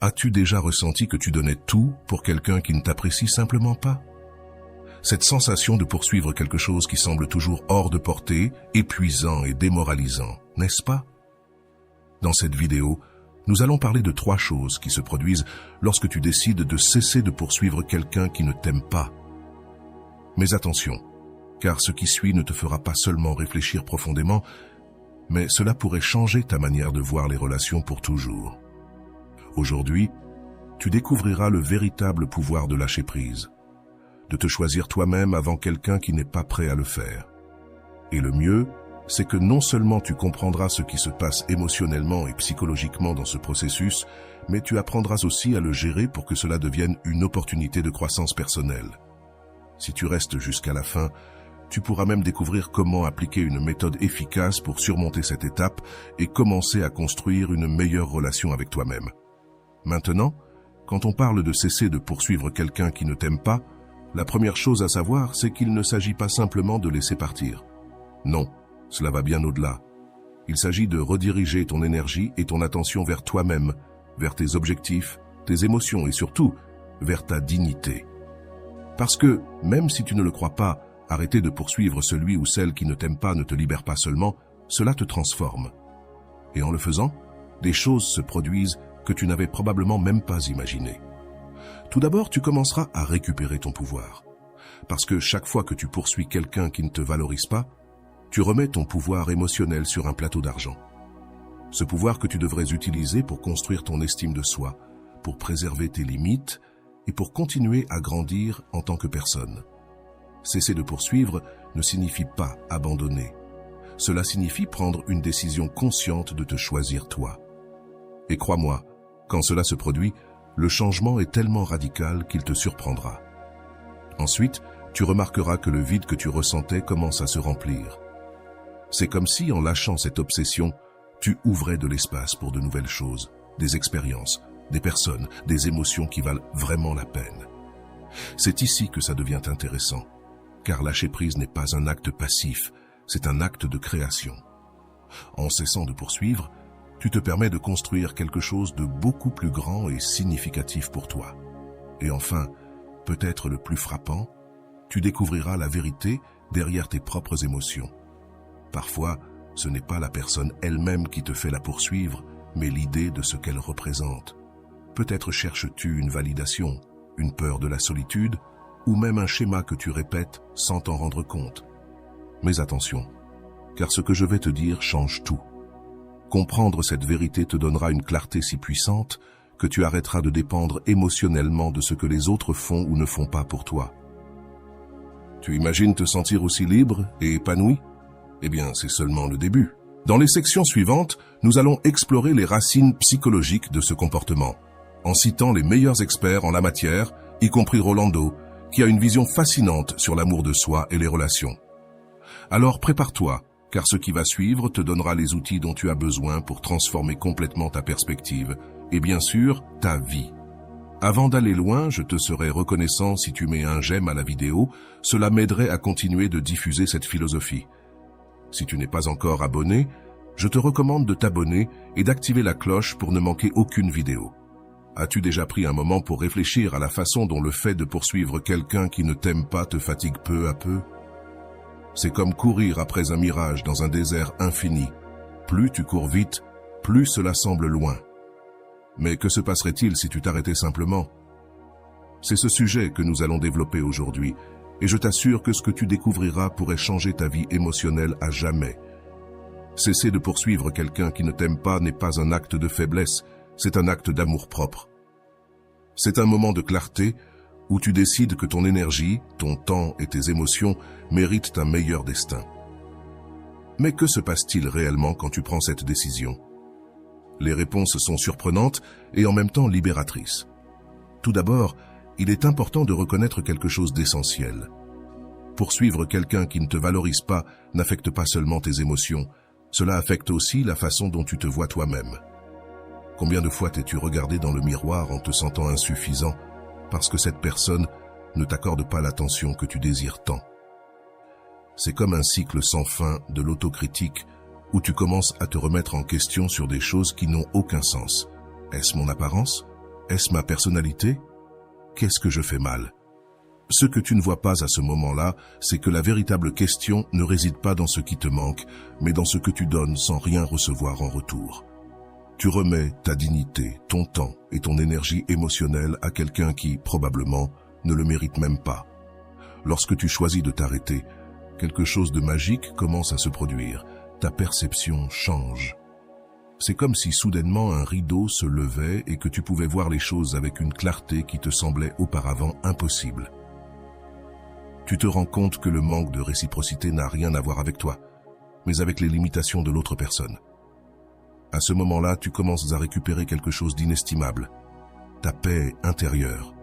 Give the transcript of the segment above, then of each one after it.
As-tu déjà ressenti que tu donnais tout pour quelqu'un qui ne t'apprécie simplement pas? Cette sensation de poursuivre quelque chose qui semble toujours hors de portée, épuisant et démoralisant, n'est-ce pas? Dans cette vidéo, nous allons parler de 3 choses qui se produisent lorsque tu décides de cesser de poursuivre quelqu'un qui ne t'aime pas. Mais attention, car ce qui suit ne te fera pas seulement réfléchir profondément, mais cela pourrait changer ta manière de voir les relations pour toujours. Aujourd'hui, tu découvriras le véritable pouvoir de lâcher prise, de te choisir toi-même avant quelqu'un qui n'est pas prêt à le faire. Et le mieux, c'est que non seulement tu comprendras ce qui se passe émotionnellement et psychologiquement dans ce processus, mais tu apprendras aussi à le gérer pour que cela devienne une opportunité de croissance personnelle. Si tu restes jusqu'à la fin, tu pourras même découvrir comment appliquer une méthode efficace pour surmonter cette étape et commencer à construire une meilleure relation avec toi-même. Maintenant, quand on parle de cesser de poursuivre quelqu'un qui ne t'aime pas, la première chose à savoir, c'est qu'il ne s'agit pas simplement de laisser partir. Non, cela va bien au-delà. Il s'agit de rediriger ton énergie et ton attention vers toi-même, vers tes objectifs, tes émotions et surtout, vers ta dignité. Parce que, même si tu ne le crois pas, arrêter de poursuivre celui ou celle qui ne t'aime pas ne te libère pas seulement, cela te transforme. Et en le faisant, des choses se produisent que tu n'avais probablement même pas imaginées. Tout d'abord, tu commenceras à récupérer ton pouvoir. Parce que chaque fois que tu poursuis quelqu'un qui ne te valorise pas, tu remets ton pouvoir émotionnel sur un plateau d'argent. Ce pouvoir que tu devrais utiliser pour construire ton estime de soi, pour préserver tes limites et pour continuer à grandir en tant que personne. Cesser de poursuivre ne signifie pas abandonner. Cela signifie prendre une décision consciente de te choisir toi. Et crois-moi, quand cela se produit, le changement est tellement radical qu'il te surprendra. Ensuite, tu remarqueras que le vide que tu ressentais commence à se remplir. C'est comme si, en lâchant cette obsession, tu ouvrais de l'espace pour de nouvelles choses, des expériences, des personnes, des émotions qui valent vraiment la peine. C'est ici que ça devient intéressant, car lâcher prise n'est pas un acte passif, c'est un acte de création. En cessant de poursuivre, tu te permets de construire quelque chose de beaucoup plus grand et significatif pour toi. Et enfin, peut-être le plus frappant, tu découvriras la vérité derrière tes propres émotions. Parfois, ce n'est pas la personne elle-même qui te fait la poursuivre, mais l'idée de ce qu'elle représente. Peut-être cherches-tu une validation, une peur de la solitude, ou même un schéma que tu répètes sans t'en rendre compte. Mais attention, car ce que je vais te dire change tout. Comprendre cette vérité te donnera une clarté si puissante que tu arrêteras de dépendre émotionnellement de ce que les autres font ou ne font pas pour toi. Tu imagines te sentir aussi libre et épanoui? Eh bien, c'est seulement le début. Dans les sections suivantes, nous allons explorer les racines psychologiques de ce comportement, en citant les meilleurs experts en la matière, y compris Rolando, qui a une vision fascinante sur l'amour de soi et les relations. Alors prépare-toi, car ce qui va suivre te donnera les outils dont tu as besoin pour transformer complètement ta perspective et bien sûr, ta vie. Avant d'aller loin, je te serais reconnaissant si tu mets un j'aime à la vidéo, cela m'aiderait à continuer de diffuser cette philosophie. Si tu n'es pas encore abonné, je te recommande de t'abonner et d'activer la cloche pour ne manquer aucune vidéo. As-tu déjà pris un moment pour réfléchir à la façon dont le fait de poursuivre quelqu'un qui ne t'aime pas te fatigue peu à peu? C'est comme courir après un mirage dans un désert infini. Plus tu cours vite, plus cela semble loin. Mais que se passerait-il si tu t'arrêtais simplement? C'est ce sujet que nous allons développer aujourd'hui, et je t'assure que ce que tu découvriras pourrait changer ta vie émotionnelle à jamais. Cesser de poursuivre quelqu'un qui ne t'aime pas n'est pas un acte de faiblesse, c'est un acte d'amour-propre. C'est un moment de clarté où tu décides que ton énergie, ton temps et tes émotions méritent un meilleur destin. Mais que se passe-t-il réellement quand tu prends cette décision? Les réponses sont surprenantes et en même temps libératrices. Tout d'abord, il est important de reconnaître quelque chose d'essentiel. Poursuivre quelqu'un qui ne te valorise pas n'affecte pas seulement tes émotions, cela affecte aussi la façon dont tu te vois toi-même. Combien de fois t'es-tu regardé dans le miroir en te sentant insuffisant parce que cette personne ne t'accorde pas l'attention que tu désires tant? C'est comme un cycle sans fin de l'autocritique où tu commences à te remettre en question sur des choses qui n'ont aucun sens. Est-ce mon apparence? Est-ce ma personnalité? Qu'est-ce que je fais mal? Ce que tu ne vois pas à ce moment-là, c'est que la véritable question ne réside pas dans ce qui te manque, mais dans ce que tu donnes sans rien recevoir en retour. Tu remets ta dignité, ton temps et ton énergie émotionnelle à quelqu'un qui, probablement, ne le mérite même pas. Lorsque tu choisis de t'arrêter, quelque chose de magique commence à se produire. Ta perception change. C'est comme si soudainement un rideau se levait et que tu pouvais voir les choses avec une clarté qui te semblait auparavant impossible. Tu te rends compte que le manque de réciprocité n'a rien à voir avec toi, mais avec les limitations de l'autre personne. À ce moment-là, tu commences à récupérer quelque chose d'inestimable, ta paix intérieure.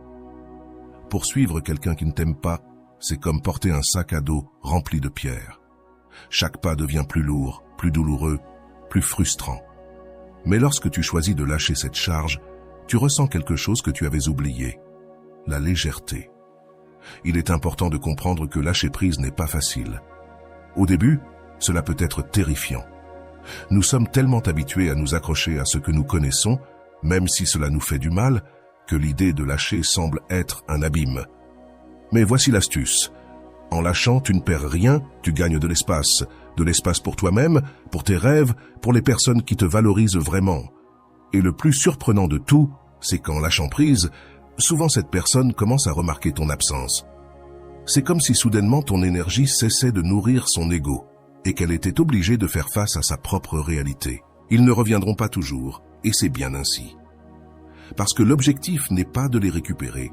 Poursuivre quelqu'un qui ne t'aime pas, c'est comme porter un sac à dos rempli de pierres. Chaque pas devient plus lourd, plus douloureux, plus frustrant. Mais lorsque tu choisis de lâcher cette charge, tu ressens quelque chose que tu avais oublié, la légèreté. Il est important de comprendre que lâcher prise n'est pas facile. Au début, cela peut être terrifiant. Nous sommes tellement habitués à nous accrocher à ce que nous connaissons, même si cela nous fait du mal, que l'idée de lâcher semble être un abîme. Mais voici l'astuce. En lâchant, tu ne perds rien, tu gagnes de l'espace pour toi-même, pour tes rêves, pour les personnes qui te valorisent vraiment. Et le plus surprenant de tout, c'est qu'en lâchant prise, souvent cette personne commence à remarquer ton absence. C'est comme si soudainement ton énergie cessait de nourrir son ego et qu'elle était obligée de faire face à sa propre réalité. Ils ne reviendront pas toujours, et c'est bien ainsi. Parce que l'objectif n'est pas de les récupérer,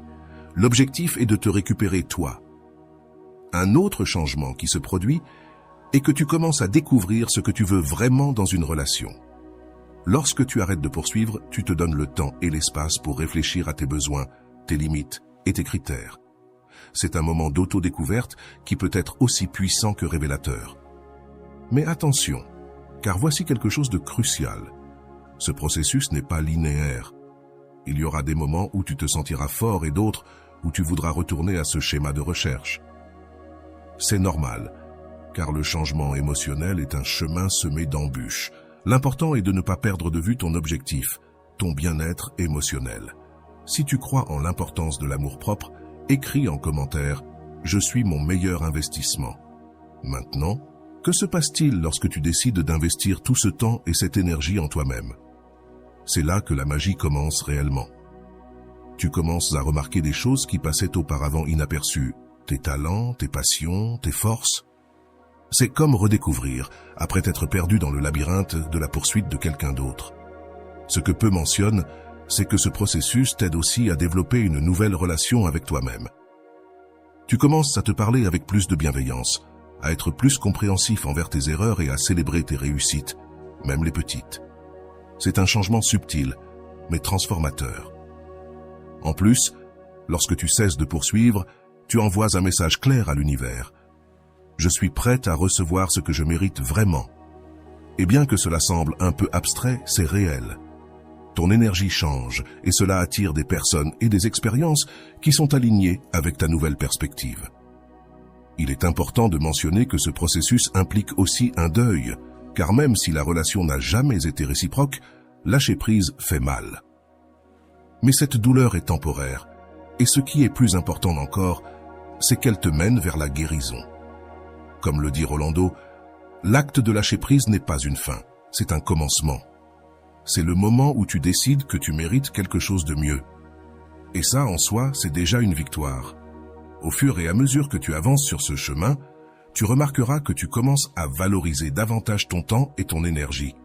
l'objectif est de te récupérer toi. Un autre changement qui se produit est que tu commences à découvrir ce que tu veux vraiment dans une relation. Lorsque tu arrêtes de poursuivre, tu te donnes le temps et l'espace pour réfléchir à tes besoins, tes limites et tes critères. C'est un moment d'autodécouverte qui peut être aussi puissant que révélateur. Mais attention, car voici quelque chose de crucial. Ce processus n'est pas linéaire. Il y aura des moments où tu te sentiras fort et d'autres où tu voudras retourner à ce schéma de recherche. C'est normal, car le changement émotionnel est un chemin semé d'embûches. L'important est de ne pas perdre de vue ton objectif, ton bien-être émotionnel. Si tu crois en l'importance de l'amour-propre, écris en commentaire « Je suis mon meilleur investissement ». Maintenant, que se passe-t-il lorsque tu décides d'investir tout ce temps et cette énergie en toi-même? C'est là que la magie commence réellement. Tu commences à remarquer des choses qui passaient auparavant inaperçues, tes talents, tes passions, tes forces. C'est comme redécouvrir, après t'être perdu dans le labyrinthe de la poursuite de quelqu'un d'autre. Ce que peu mentionnent, c'est que ce processus t'aide aussi à développer une nouvelle relation avec toi-même. Tu commences à te parler avec plus de bienveillance, à être plus compréhensif envers tes erreurs et à célébrer tes réussites, même les petites. C'est un changement subtil, mais transformateur. En plus, lorsque tu cesses de poursuivre, tu envoies un message clair à l'univers. Je suis prête à recevoir ce que je mérite vraiment. Et bien que cela semble un peu abstrait, c'est réel. Ton énergie change et cela attire des personnes et des expériences qui sont alignées avec ta nouvelle perspective. Il est important de mentionner que ce processus implique aussi un deuil, car même si la relation n'a jamais été réciproque, lâcher prise fait mal. Mais cette douleur est temporaire, et ce qui est plus important encore, c'est qu'elle te mène vers la guérison. Comme le dit Rolando, l'acte de lâcher prise n'est pas une fin, c'est un commencement. C'est le moment où tu décides que tu mérites quelque chose de mieux. Et ça, en soi, c'est déjà une victoire. Au fur et à mesure que tu avances sur ce chemin, tu remarqueras que tu commences à valoriser davantage ton temps et ton énergie.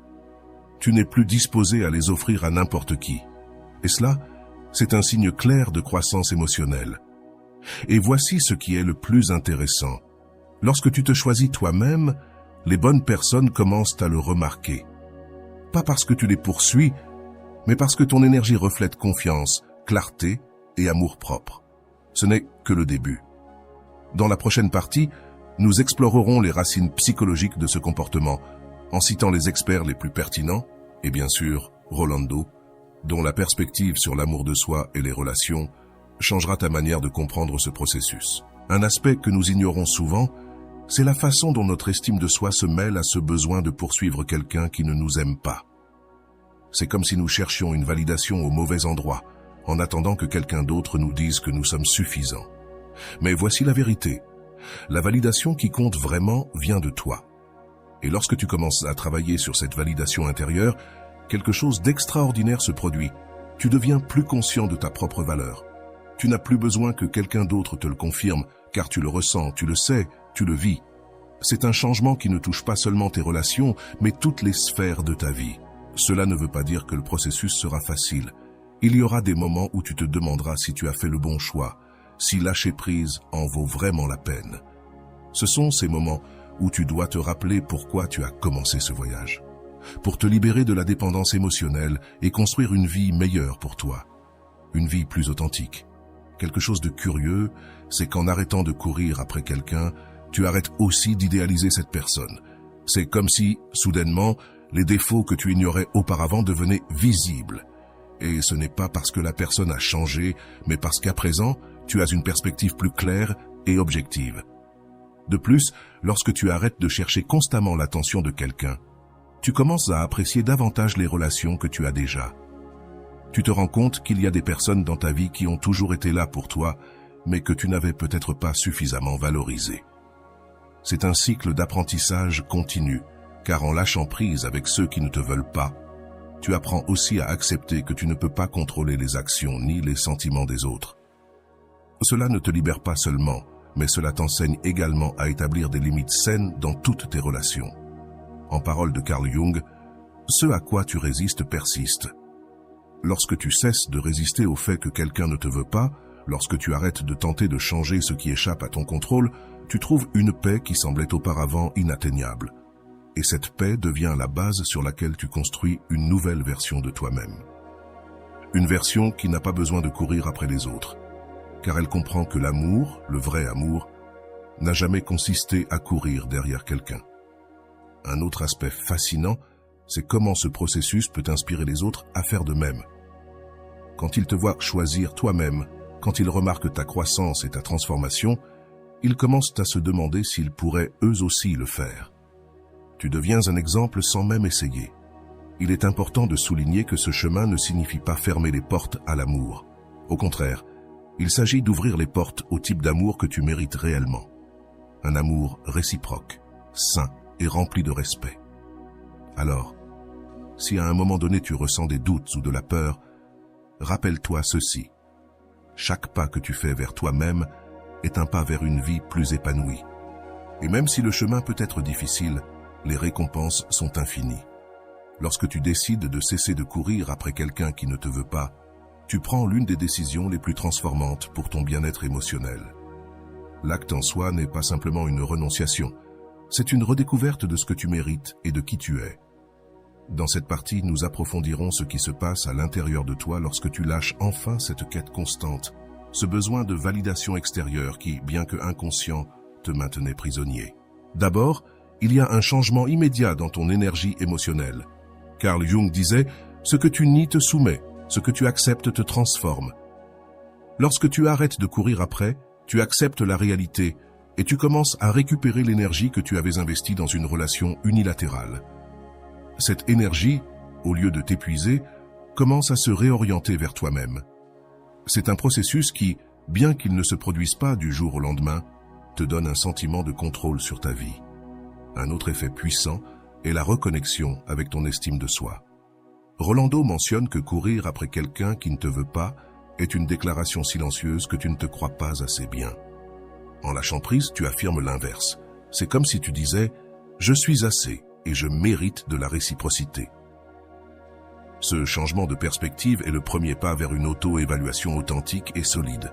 Tu n'es plus disposé à les offrir à n'importe qui. Et cela, c'est un signe clair de croissance émotionnelle. Et voici ce qui est le plus intéressant. Lorsque tu te choisis toi-même, les bonnes personnes commencent à le remarquer. Pas parce que tu les poursuis, mais parce que ton énergie reflète confiance, clarté et amour-propre. Ce n'est que le début. Dans la prochaine partie, nous explorerons les racines psychologiques de ce comportement, en citant les experts les plus pertinents, et bien sûr, Rolando, dont la perspective sur l'amour de soi et les relations changera ta manière de comprendre ce processus. Un aspect que nous ignorons souvent, c'est la façon dont notre estime de soi se mêle à ce besoin de poursuivre quelqu'un qui ne nous aime pas. C'est comme si nous cherchions une validation au mauvais endroit, en attendant que quelqu'un d'autre nous dise que nous sommes suffisants. Mais voici la vérité. La validation qui compte vraiment vient de toi. Et lorsque tu commences à travailler sur cette validation intérieure, quelque chose d'extraordinaire se produit. Tu deviens plus conscient de ta propre valeur. Tu n'as plus besoin que quelqu'un d'autre te le confirme, car tu le ressens, tu le sais, tu le vis. C'est un changement qui ne touche pas seulement tes relations, mais toutes les sphères de ta vie. Cela ne veut pas dire que le processus sera facile. Il y aura des moments où tu te demanderas si tu as fait le bon choix, si lâcher prise en vaut vraiment la peine. Ce sont ces moments où tu dois te rappeler pourquoi tu as commencé ce voyage. Pour te libérer de la dépendance émotionnelle et construire une vie meilleure pour toi. Une vie plus authentique. Quelque chose de curieux, c'est qu'en arrêtant de courir après quelqu'un, tu arrêtes aussi d'idéaliser cette personne. C'est comme si, soudainement, les défauts que tu ignorais auparavant devenaient visibles. Et ce n'est pas parce que la personne a changé, mais parce qu'à présent, tu as une perspective plus claire et objective. De plus, lorsque tu arrêtes de chercher constamment l'attention de quelqu'un, tu commences à apprécier davantage les relations que tu as déjà. Tu te rends compte qu'il y a des personnes dans ta vie qui ont toujours été là pour toi, mais que tu n'avais peut-être pas suffisamment valorisées. C'est un cycle d'apprentissage continu, car en lâchant prise avec ceux qui ne te veulent pas, tu apprends aussi à accepter que tu ne peux pas contrôler les actions ni les sentiments des autres. Cela ne te libère pas seulement, mais cela t'enseigne également à établir des limites saines dans toutes tes relations. En paroles de Carl Jung, ce à quoi tu résistes persiste. Lorsque tu cesses de résister au fait que quelqu'un ne te veut pas, lorsque tu arrêtes de tenter de changer ce qui échappe à ton contrôle, tu trouves une paix qui semblait auparavant inatteignable. Et cette paix devient la base sur laquelle tu construis une nouvelle version de toi-même. Une version qui n'a pas besoin de courir après les autres, car elle comprend que l'amour, le vrai amour, n'a jamais consisté à courir derrière quelqu'un. Un autre aspect fascinant, c'est comment ce processus peut inspirer les autres à faire de même. Quand ils te voient choisir toi-même, quand ils remarquent ta croissance et ta transformation, ils commencent à se demander s'ils pourraient eux aussi le faire. Tu deviens un exemple sans même essayer. Il est important de souligner que ce chemin ne signifie pas fermer les portes à l'amour. Au contraire, il s'agit d'ouvrir les portes au type d'amour que tu mérites réellement. Un amour réciproque, sain et rempli de respect. Alors, si à un moment donné tu ressens des doutes ou de la peur, rappelle-toi ceci. Chaque pas que tu fais vers toi-même est un pas vers une vie plus épanouie. Et même si le chemin peut être difficile, les récompenses sont infinies. Lorsque tu décides de cesser de courir après quelqu'un qui ne te veut pas, tu prends l'une des décisions les plus transformantes pour ton bien-être émotionnel. L'acte en soi n'est pas simplement une renonciation, c'est une redécouverte de ce que tu mérites et de qui tu es. Dans cette partie, nous approfondirons ce qui se passe à l'intérieur de toi lorsque tu lâches enfin cette quête constante, ce besoin de validation extérieure qui, bien que inconscient, te maintenait prisonnier. D'abord, il y a un changement immédiat dans ton énergie émotionnelle. Carl Jung disait « Ce que tu nies te soumet, ce que tu acceptes te transforme ». Lorsque tu arrêtes de courir après, tu acceptes la réalité et tu commences à récupérer l'énergie que tu avais investie dans une relation unilatérale. Cette énergie, au lieu de t'épuiser, commence à se réorienter vers toi-même. C'est un processus qui, bien qu'il ne se produise pas du jour au lendemain, te donne un sentiment de contrôle sur ta vie. Un autre effet puissant est la reconnexion avec ton estime de soi. Rolando mentionne que courir après quelqu'un qui ne te veut pas est une déclaration silencieuse que tu ne te crois pas assez bien. En lâchant prise, tu affirmes l'inverse. C'est comme si tu disais « Je suis assez ». Et je mérite de la réciprocité. Ce changement de perspective est le premier pas vers une auto-évaluation authentique et solide.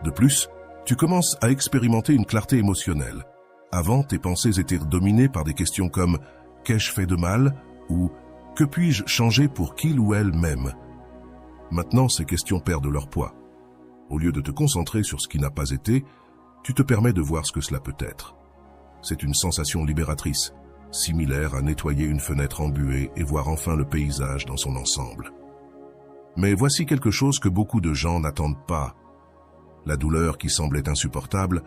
De plus, tu commences à expérimenter une clarté émotionnelle. Avant, tes pensées étaient dominées par des questions comme « Qu'ai-je fait de mal ?» ou « Que puis-je changer pour qu'il ou elle m'aime ?» Maintenant, ces questions perdent leur poids. Au lieu de te concentrer sur ce qui n'a pas été, tu te permets de voir ce que cela peut être. C'est une sensation libératrice, similaire à nettoyer une fenêtre embuée et voir enfin le paysage dans son ensemble. Mais voici quelque chose que beaucoup de gens n'attendent pas. La douleur qui semblait insupportable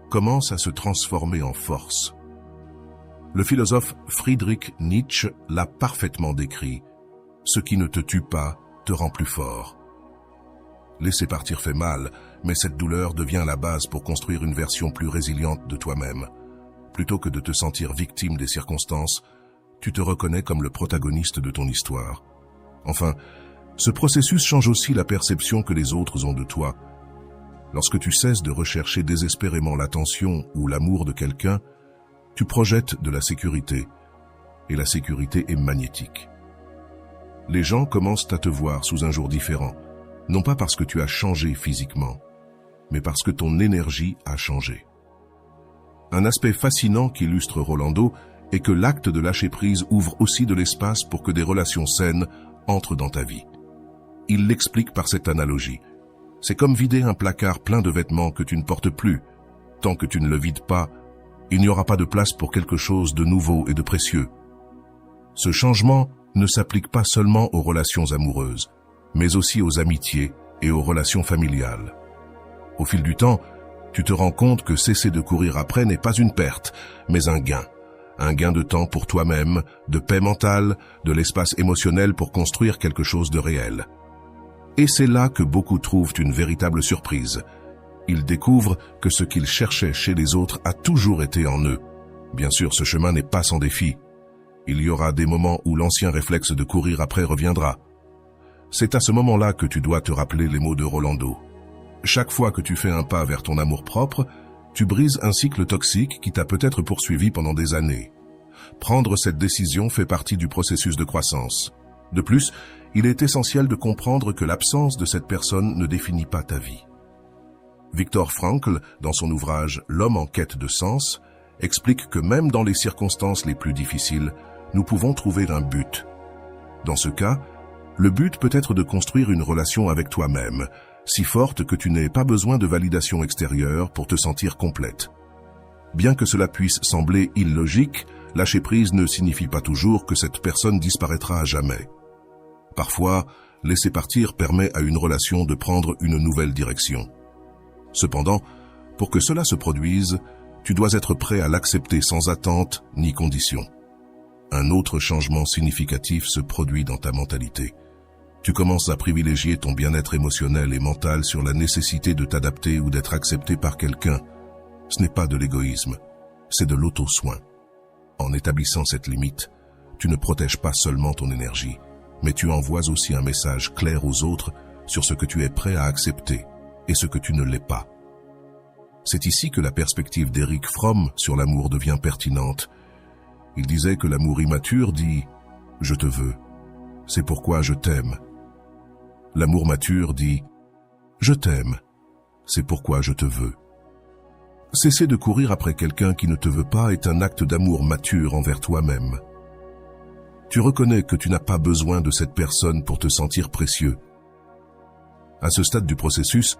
commence à se transformer en force. Le philosophe Friedrich Nietzsche l'a parfaitement décrit. Ce qui ne te tue pas te rend plus fort. Laisser partir fait mal, mais cette douleur devient la base pour construire une version plus résiliente de toi-même. Plutôt que de te sentir victime des circonstances, tu te reconnais comme le protagoniste de ton histoire. Enfin, ce processus change aussi la perception que les autres ont de toi. Lorsque tu cesses de rechercher désespérément l'attention ou l'amour de quelqu'un, tu projettes de la sécurité, et la sécurité est magnétique. Les gens commencent à te voir sous un jour différent, non pas parce que tu as changé physiquement, mais parce que ton énergie a changé. Un aspect fascinant qu'illustre Rolando est que l'acte de lâcher prise ouvre aussi de l'espace pour que des relations saines entrent dans ta vie. Il l'explique par cette analogie. C'est comme vider un placard plein de vêtements que tu ne portes plus. Tant que tu ne le vides pas, il n'y aura pas de place pour quelque chose de nouveau et de précieux. Ce changement ne s'applique pas seulement aux relations amoureuses, mais aussi aux amitiés et aux relations familiales. Au fil du temps, tu te rends compte que cesser de courir après n'est pas une perte, mais un gain. Un gain de temps pour toi-même, de paix mentale, de l'espace émotionnel pour construire quelque chose de réel. Et c'est là que beaucoup trouvent une véritable surprise. Ils découvrent que ce qu'ils cherchaient chez les autres a toujours été en eux. Bien sûr, ce chemin n'est pas sans défi. Il y aura des moments où l'ancien réflexe de courir après reviendra. C'est à ce moment-là que tu dois te rappeler les mots de Rolando. Chaque fois que tu fais un pas vers ton amour-propre, tu brises un cycle toxique qui t'a peut-être poursuivi pendant des années. Prendre cette décision fait partie du processus de croissance. De plus, il est essentiel de comprendre que l'absence de cette personne ne définit pas ta vie. Viktor Frankl, dans son ouvrage « L'homme en quête de sens », explique que même dans les circonstances les plus difficiles, nous pouvons trouver un but. Dans ce cas, le but peut être de construire une relation avec toi-même, si forte que tu n'aies pas besoin de validation extérieure pour te sentir complète. Bien que cela puisse sembler illogique, lâcher prise ne signifie pas toujours que cette personne disparaîtra à jamais. Parfois, laisser partir permet à une relation de prendre une nouvelle direction. Cependant, pour que cela se produise, tu dois être prêt à l'accepter sans attente ni condition. Un autre changement significatif se produit dans ta mentalité. Tu commences à privilégier ton bien-être émotionnel et mental sur la nécessité de t'adapter ou d'être accepté par quelqu'un. Ce n'est pas de l'égoïsme, c'est de l'auto-soin. En établissant cette limite, tu ne protèges pas seulement ton énergie, mais tu envoies aussi un message clair aux autres sur ce que tu es prêt à accepter et ce que tu ne l'es pas. C'est ici que la perspective d'Erich Fromm sur l'amour devient pertinente. Il disait que l'amour immature dit « Je te veux, c'est pourquoi je t'aime ». L'amour mature dit « Je t'aime, c'est pourquoi je te veux ». Cesser de courir après quelqu'un qui ne te veut pas est un acte d'amour mature envers toi-même. Tu reconnais que tu n'as pas besoin de cette personne pour te sentir précieux. À ce stade du processus,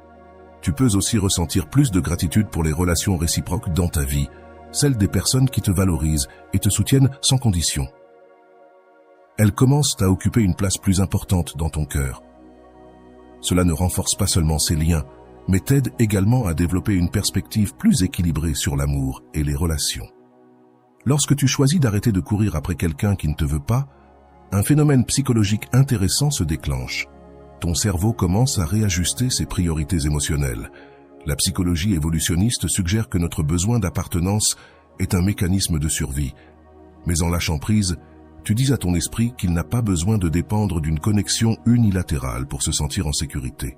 tu peux aussi ressentir plus de gratitude pour les relations réciproques dans ta vie, celles des personnes qui te valorisent et te soutiennent sans condition. Elles commencent à occuper une place plus importante dans ton cœur. Cela ne renforce pas seulement ces liens, mais t'aide également à développer une perspective plus équilibrée sur l'amour et les relations. Lorsque tu choisis d'arrêter de courir après quelqu'un qui ne te veut pas, un phénomène psychologique intéressant se déclenche. Ton cerveau commence à réajuster ses priorités émotionnelles. La psychologie évolutionniste suggère que notre besoin d'appartenance est un mécanisme de survie. Mais en lâchant prise, tu dis à ton esprit qu'il n'a pas besoin de dépendre d'une connexion unilatérale pour se sentir en sécurité.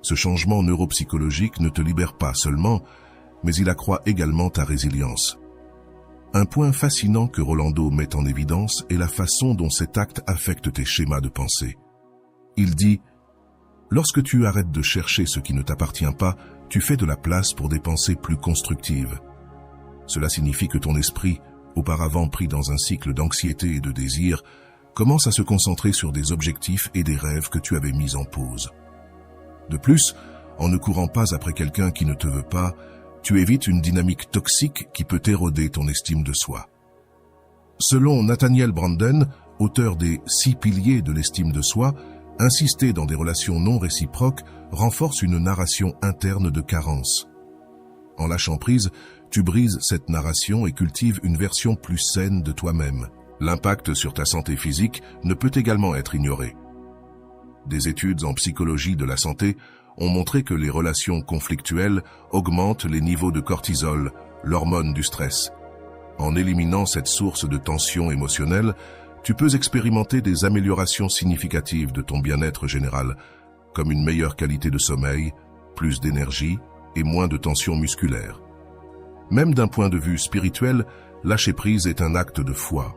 Ce changement neuropsychologique ne te libère pas seulement, mais il accroît également ta résilience. Un point fascinant que Rolando met en évidence est la façon dont cet acte affecte tes schémas de pensée. Il dit « Lorsque tu arrêtes de chercher ce qui ne t'appartient pas, tu fais de la place pour des pensées plus constructives. Cela signifie que ton esprit, auparavant pris dans un cycle d'anxiété et de désir, commence à se concentrer sur des objectifs et des rêves que tu avais mis en pause. De plus, en ne courant pas après quelqu'un qui ne te veut pas, tu évites une dynamique toxique qui peut éroder ton estime de soi. Selon Nathaniel Branden, auteur des 6 piliers de l'estime de soi, insister dans des relations non réciproques renforce une narration interne de carence. En lâchant prise, tu brises cette narration et cultives une version plus saine de toi-même. L'impact sur ta santé physique ne peut également être ignoré. Des études en psychologie de la santé ont montré que les relations conflictuelles augmentent les niveaux de cortisol, l'hormone du stress. En éliminant cette source de tension émotionnelle, tu peux expérimenter des améliorations significatives de ton bien-être général, comme une meilleure qualité de sommeil, plus d'énergie et moins de tension musculaire. Même d'un point de vue spirituel, lâcher prise est un acte de foi.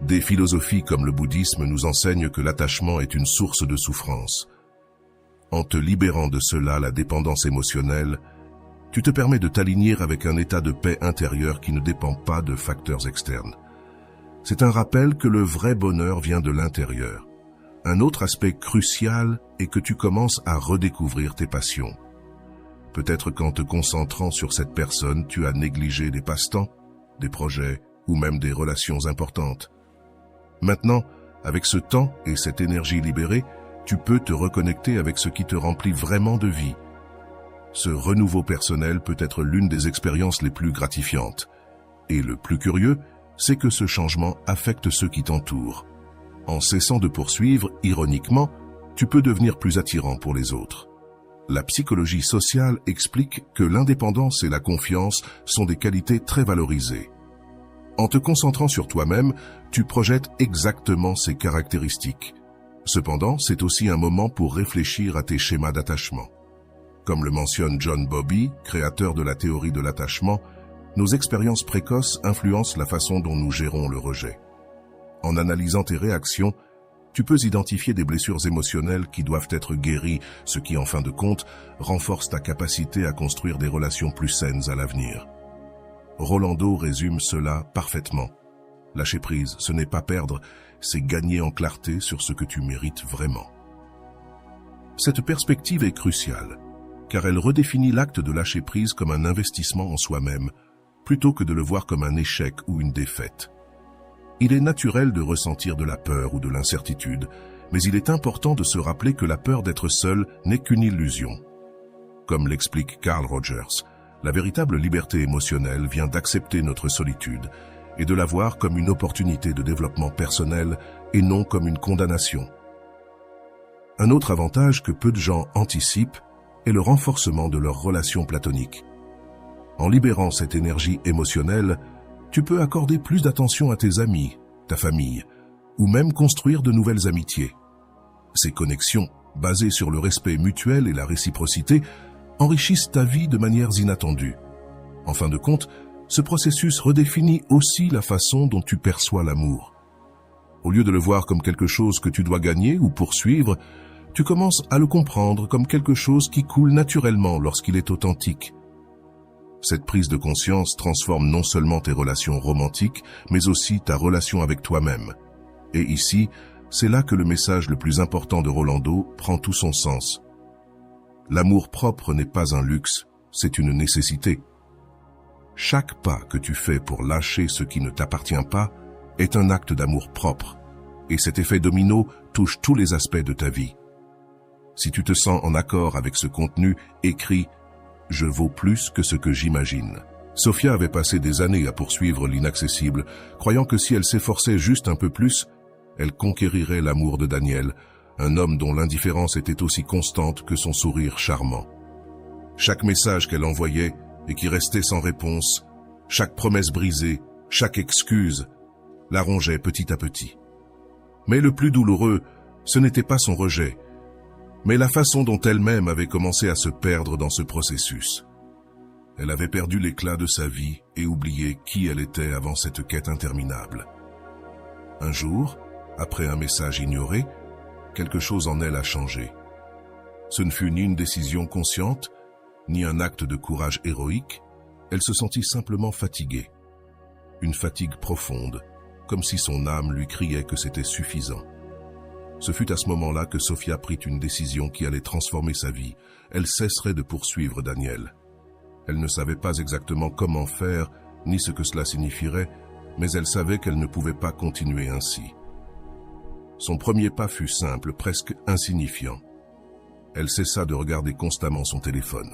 Des philosophies comme le bouddhisme nous enseignent que l'attachement est une source de souffrance. En te libérant de cela, la dépendance émotionnelle, tu te permets de t'aligner avec un état de paix intérieure qui ne dépend pas de facteurs externes. C'est un rappel que le vrai bonheur vient de l'intérieur. Un autre aspect crucial est que tu commences à redécouvrir tes passions. Peut-être qu'en te concentrant sur cette personne, tu as négligé des passe-temps, des projets ou même des relations importantes. Maintenant, avec ce temps et cette énergie libérée, tu peux te reconnecter avec ce qui te remplit vraiment de vie. Ce renouveau personnel peut être l'une des expériences les plus gratifiantes. Et le plus curieux, c'est que ce changement affecte ceux qui t'entourent. En cessant de poursuivre, ironiquement, tu peux devenir plus attirant pour les autres. La psychologie sociale explique que l'indépendance et la confiance sont des qualités très valorisées. En te concentrant sur toi-même, tu projettes exactement ces caractéristiques. Cependant, c'est aussi un moment pour réfléchir à tes schémas d'attachement. Comme le mentionne John Bowlby, créateur de la théorie de l'attachement, nos expériences précoces influencent la façon dont nous gérons le rejet. En analysant tes réactions, tu peux identifier des blessures émotionnelles qui doivent être guéries, ce qui, en fin de compte, renforce ta capacité à construire des relations plus saines à l'avenir. Rolando résume cela parfaitement. Lâcher prise, ce n'est pas perdre, c'est gagner en clarté sur ce que tu mérites vraiment. Cette perspective est cruciale, car elle redéfinit l'acte de lâcher prise comme un investissement en soi-même, plutôt que de le voir comme un échec ou une défaite. Il est naturel de ressentir de la peur ou de l'incertitude, mais il est important de se rappeler que la peur d'être seul n'est qu'une illusion. Comme l'explique Carl Rogers, la véritable liberté émotionnelle vient d'accepter notre solitude et de la voir comme une opportunité de développement personnel et non comme une condamnation. Un autre avantage que peu de gens anticipent est le renforcement de leurs relations platoniques. En libérant cette énergie émotionnelle, tu peux accorder plus d'attention à tes amis, ta famille, ou même construire de nouvelles amitiés. Ces connexions, basées sur le respect mutuel et la réciprocité, enrichissent ta vie de manières inattendues. En fin de compte, ce processus redéfinit aussi la façon dont tu perçois l'amour. Au lieu de le voir comme quelque chose que tu dois gagner ou poursuivre, tu commences à le comprendre comme quelque chose qui coule naturellement lorsqu'il est authentique. Cette prise de conscience transforme non seulement tes relations romantiques, mais aussi ta relation avec toi-même. Et ici, c'est là que le message le plus important de Rolando prend tout son sens. L'amour propre n'est pas un luxe, c'est une nécessité. Chaque pas que tu fais pour lâcher ce qui ne t'appartient pas est un acte d'amour propre, et cet effet domino touche tous les aspects de ta vie. Si tu te sens en accord avec ce contenu, écris « Je vaux plus que ce que j'imagine ». Sophia avait passé des années à poursuivre l'inaccessible, croyant que si elle s'efforçait juste un peu plus, elle conquérirait l'amour de Daniel, un homme dont l'indifférence était aussi constante que son sourire charmant. Chaque message qu'elle envoyait et qui restait sans réponse, chaque promesse brisée, chaque excuse, la rongeait petit à petit. Mais le plus douloureux, ce n'était pas son rejet, mais la façon dont elle-même avait commencé à se perdre dans ce processus. Elle avait perdu l'éclat de sa vie et oublié qui elle était avant cette quête interminable. Un jour, après un message ignoré, quelque chose en elle a changé. Ce ne fut ni une décision consciente, ni un acte de courage héroïque, elle se sentit simplement fatiguée. Une fatigue profonde, comme si son âme lui criait que c'était suffisant. Ce fut à ce moment-là que Sophia prit une décision qui allait transformer sa vie. Elle cesserait de poursuivre Daniel. Elle ne savait pas exactement comment faire, ni ce que cela signifierait, mais elle savait qu'elle ne pouvait pas continuer ainsi. Son premier pas fut simple, presque insignifiant. Elle cessa de regarder constamment son téléphone.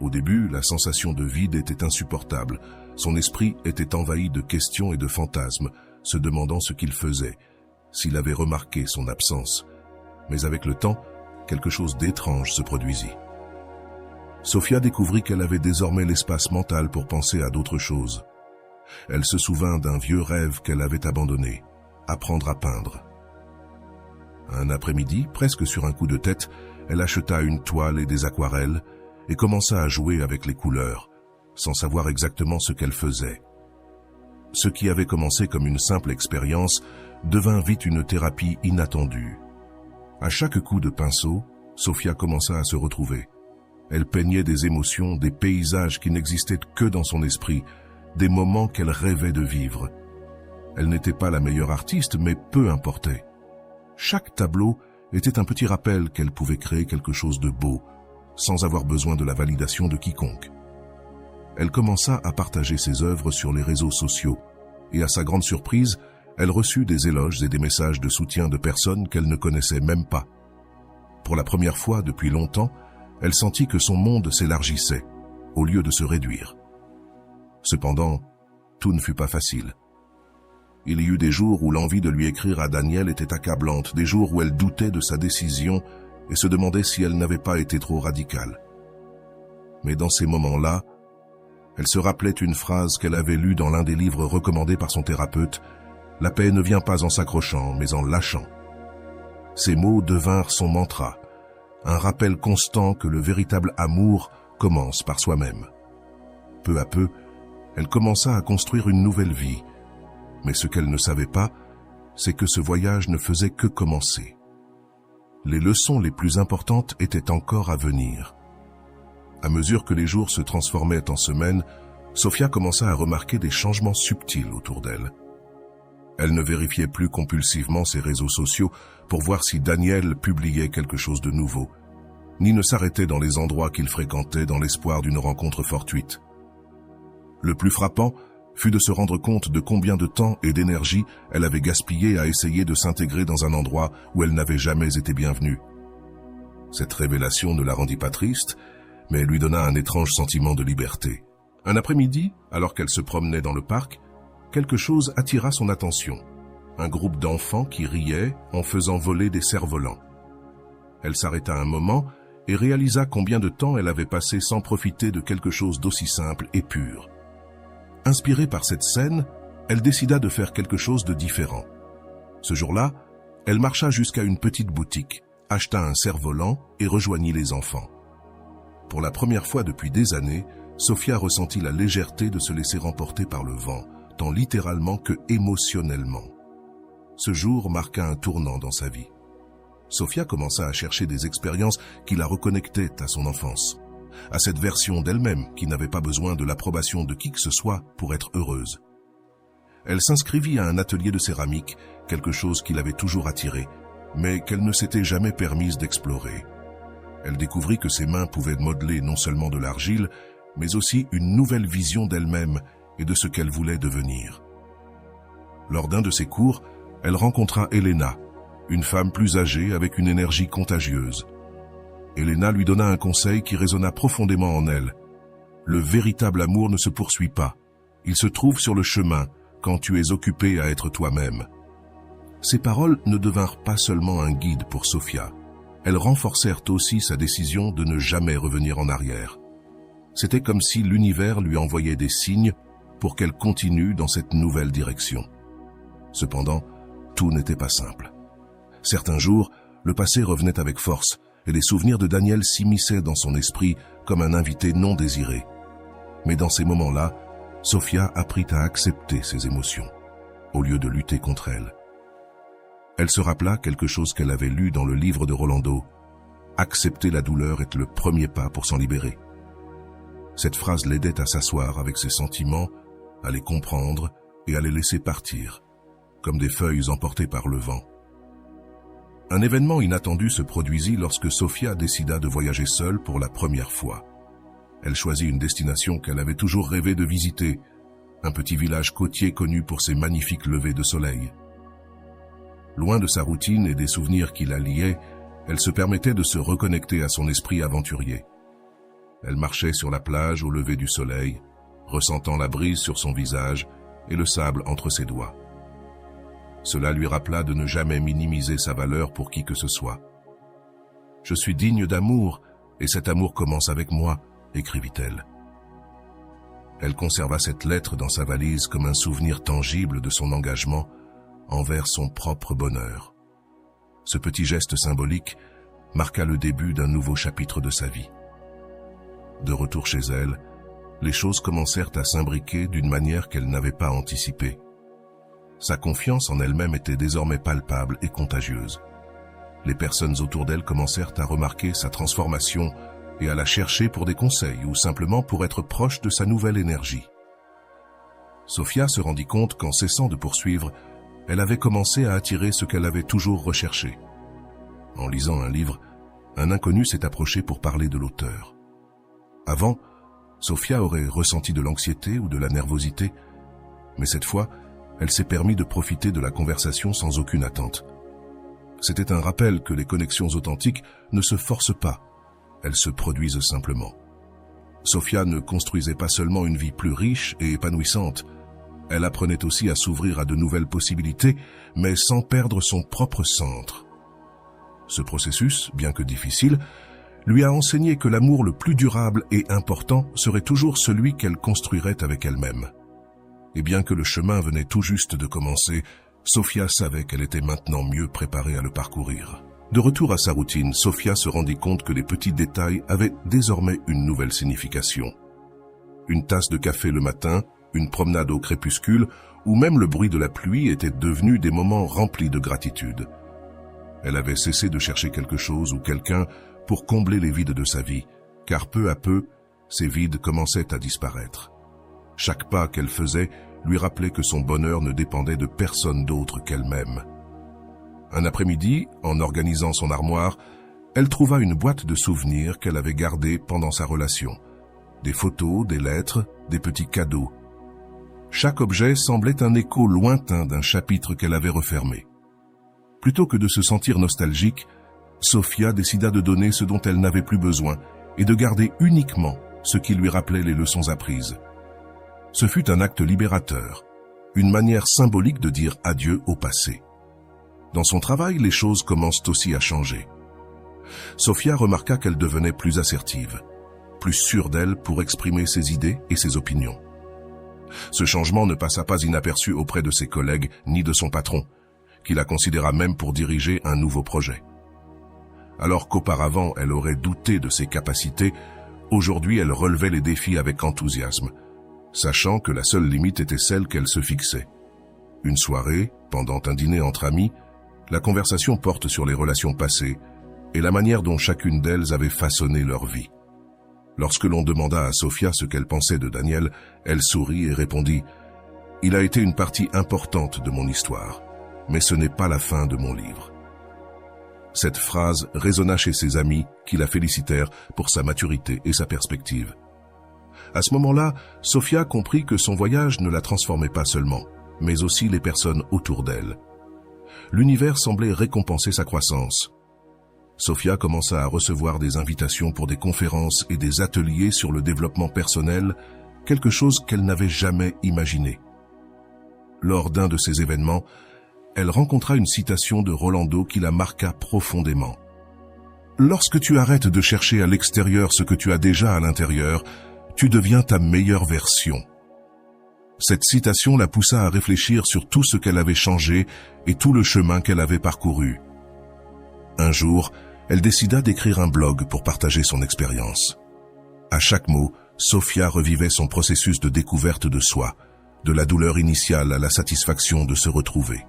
Au début, la sensation de vide était insupportable. Son esprit était envahi de questions et de fantasmes, se demandant ce qu'il faisait, s'il avait remarqué son absence. Mais avec le temps, quelque chose d'étrange se produisit. Sofia découvrit qu'elle avait désormais l'espace mental pour penser à d'autres choses. Elle se souvint d'un vieux rêve qu'elle avait abandonné, apprendre à peindre. Un après-midi, presque sur un coup de tête, elle acheta une toile et des aquarelles et commença à jouer avec les couleurs, sans savoir exactement ce qu'elle faisait. Ce qui avait commencé comme une simple expérience devint vite une thérapie inattendue. À chaque coup de pinceau, Sofia commença à se retrouver. Elle peignait des émotions, des paysages qui n'existaient que dans son esprit, des moments qu'elle rêvait de vivre. Elle n'était pas la meilleure artiste, mais peu importait. Chaque tableau était un petit rappel qu'elle pouvait créer quelque chose de beau, sans avoir besoin de la validation de quiconque. Elle commença à partager ses œuvres sur les réseaux sociaux, et à sa grande surprise, elle reçut des éloges et des messages de soutien de personnes qu'elle ne connaissait même pas. Pour la première fois depuis longtemps, elle sentit que son monde s'élargissait, au lieu de se réduire. Cependant, tout ne fut pas facile. Il y eut des jours où l'envie de lui écrire à Daniel était accablante, des jours où elle doutait de sa décision et se demandait si elle n'avait pas été trop radicale. Mais dans ces moments-là, elle se rappelait une phrase qu'elle avait lue dans l'un des livres recommandés par son thérapeute: « La paix ne vient pas en s'accrochant, mais en lâchant. » Ces mots devinrent son mantra, un rappel constant que le véritable amour commence par soi-même. Peu à peu, elle commença à construire une nouvelle vie, mais ce qu'elle ne savait pas, c'est que ce voyage ne faisait que commencer. Les leçons les plus importantes étaient encore à venir. À mesure que les jours se transformaient en semaines, Sofia commença à remarquer des changements subtils autour d'elle. Elle ne vérifiait plus compulsivement ses réseaux sociaux pour voir si Daniel publiait quelque chose de nouveau, ni ne s'arrêtait dans les endroits qu'il fréquentait dans l'espoir d'une rencontre fortuite. Le plus frappant fut de se rendre compte de combien de temps et d'énergie elle avait gaspillé à essayer de s'intégrer dans un endroit où elle n'avait jamais été bienvenue. Cette révélation ne la rendit pas triste, mais lui donna un étrange sentiment de liberté. Un après-midi, alors qu'elle se promenait dans le parc, quelque chose attira son attention. Un groupe d'enfants qui riaient en faisant voler des cerfs-volants. Elle s'arrêta un moment et réalisa combien de temps elle avait passé sans profiter de quelque chose d'aussi simple et pur. Inspirée par cette scène, elle décida de faire quelque chose de différent. Ce jour-là, elle marcha jusqu'à une petite boutique, acheta un cerf-volant et rejoignit les enfants. Pour la première fois depuis des années, Sofia ressentit la légèreté de se laisser remporter par le vent, tant littéralement que émotionnellement. Ce jour marqua un tournant dans sa vie. Sofia commença à chercher des expériences qui la reconnectaient à son enfance, à cette version d'elle-même qui n'avait pas besoin de l'approbation de qui que ce soit pour être heureuse. Elle s'inscrivit à un atelier de céramique, quelque chose qui l'avait toujours attirée, mais qu'elle ne s'était jamais permise d'explorer. Elle découvrit que ses mains pouvaient modeler non seulement de l'argile, mais aussi une nouvelle vision d'elle-même et de ce qu'elle voulait devenir. Lors d'un de ses cours, elle rencontra Elena, une femme plus âgée avec une énergie contagieuse. Elena lui donna un conseil qui résonna profondément en elle. Le véritable amour ne se poursuit pas. Il se trouve sur le chemin quand tu es occupé à être toi-même. Ces paroles ne devinrent pas seulement un guide pour Sofia. Elles renforcèrent aussi sa décision de ne jamais revenir en arrière. C'était comme si l'univers lui envoyait des signes pour qu'elle continue dans cette nouvelle direction. Cependant, tout n'était pas simple. Certains jours, le passé revenait avec force, et les souvenirs de Daniel s'immisçaient dans son esprit comme un invité non désiré. Mais dans ces moments-là, Sofia apprit à accepter ses émotions, au lieu de lutter contre elles. Elle se rappela quelque chose qu'elle avait lu dans le livre de Rolando. « Accepter la douleur est le premier pas pour s'en libérer. » Cette phrase l'aidait à s'asseoir avec ses sentiments, à les comprendre et à les laisser partir, comme des feuilles emportées par le vent. Un événement inattendu se produisit lorsque Sofia décida de voyager seule pour la première fois. Elle choisit une destination qu'elle avait toujours rêvé de visiter, un petit village côtier connu pour ses magnifiques levées de soleil. Loin de sa routine et des souvenirs qui la liaient, elle se permettait de se reconnecter à son esprit aventurier. Elle marchait sur la plage au lever du soleil, ressentant la brise sur son visage et le sable entre ses doigts. Cela lui rappela de ne jamais minimiser sa valeur pour qui que ce soit, Je suis digne d'amour, et cet amour commence avec moi, écrivit-elle. Elle conserva cette lettre dans sa valise comme un souvenir tangible de son engagement envers son propre bonheur. Ce petit geste symbolique marqua le début d'un nouveau chapitre de sa vie. De retour chez elle, les choses commencèrent à s'imbriquer d'une manière qu'elle n'avait pas anticipée. Sa confiance en elle-même était désormais palpable et contagieuse. Les personnes autour d'elle commencèrent à remarquer sa transformation et à la chercher pour des conseils ou simplement pour être proche de sa nouvelle énergie. Sophia se rendit compte qu'en cessant de poursuivre, elle avait commencé à attirer ce qu'elle avait toujours recherché. En lisant un livre, un inconnu s'est approché pour parler de l'auteur. Avant, Sophia aurait ressenti de l'anxiété ou de la nervosité, mais cette fois, elle s'est permis de profiter de la conversation sans aucune attente. C'était un rappel que les connexions authentiques ne se forcent pas, elles se produisent simplement. Sophia ne construisait pas seulement une vie plus riche et épanouissante, elle apprenait aussi à s'ouvrir à de nouvelles possibilités, mais sans perdre son propre centre. Ce processus, bien que difficile, lui a enseigné que l'amour le plus durable et important serait toujours celui qu'elle construirait avec elle-même. Et bien que le chemin venait tout juste de commencer, Sophia savait qu'elle était maintenant mieux préparée à le parcourir. De retour à sa routine, Sophia se rendit compte que les petits détails avaient désormais une nouvelle signification. Une tasse de café le matin, une promenade au crépuscule, ou même le bruit de la pluie étaient devenus des moments remplis de gratitude. Elle avait cessé de chercher quelque chose ou quelqu'un pour combler les vides de sa vie, car peu à peu, ces vides commençaient à disparaître. Chaque pas qu'elle faisait lui rappelait que son bonheur ne dépendait de personne d'autre qu'elle-même. Un après-midi, en organisant son armoire, elle trouva une boîte de souvenirs qu'elle avait gardée pendant sa relation. Des photos, des lettres, des petits cadeaux. Chaque objet semblait un écho lointain d'un chapitre qu'elle avait refermé. Plutôt que de se sentir nostalgique, Sophia décida de donner ce dont elle n'avait plus besoin et de garder uniquement ce qui lui rappelait les leçons apprises. Ce fut un acte libérateur, une manière symbolique de dire adieu au passé. Dans son travail, les choses commencent aussi à changer. Sophia remarqua qu'elle devenait plus assertive, plus sûre d'elle pour exprimer ses idées et ses opinions. Ce changement ne passa pas inaperçu auprès de ses collègues ni de son patron, qui la considéra même pour diriger un nouveau projet. Alors qu'auparavant elle aurait douté de ses capacités, aujourd'hui elle relevait les défis avec enthousiasme, sachant que la seule limite était celle qu'elle se fixait. Une soirée, pendant un dîner entre amis, la conversation porte sur les relations passées et la manière dont chacune d'elles avait façonné leur vie. Lorsque l'on demanda à Sophia ce qu'elle pensait de Daniel, elle sourit et répondit « Il a été une partie importante de mon histoire, mais ce n'est pas la fin de mon livre. » Cette phrase résonna chez ses amis qui la félicitèrent pour sa maturité et sa perspective. À ce moment-là, Sophia comprit que son voyage ne la transformait pas seulement, mais aussi les personnes autour d'elle. L'univers semblait récompenser sa croissance. Sophia commença à recevoir des invitations pour des conférences et des ateliers sur le développement personnel, quelque chose qu'elle n'avait jamais imaginé. Lors d'un de ces événements, elle rencontra une citation de Rolando qui la marqua profondément. « Lorsque tu arrêtes de chercher à l'extérieur ce que tu as déjà à l'intérieur, tu deviens ta meilleure version. » Cette citation la poussa à réfléchir sur tout ce qu'elle avait changé et tout le chemin qu'elle avait parcouru. Un jour, elle décida d'écrire un blog pour partager son expérience. À chaque mot, Sophia revivait son processus de découverte de soi, de la douleur initiale à la satisfaction de se retrouver.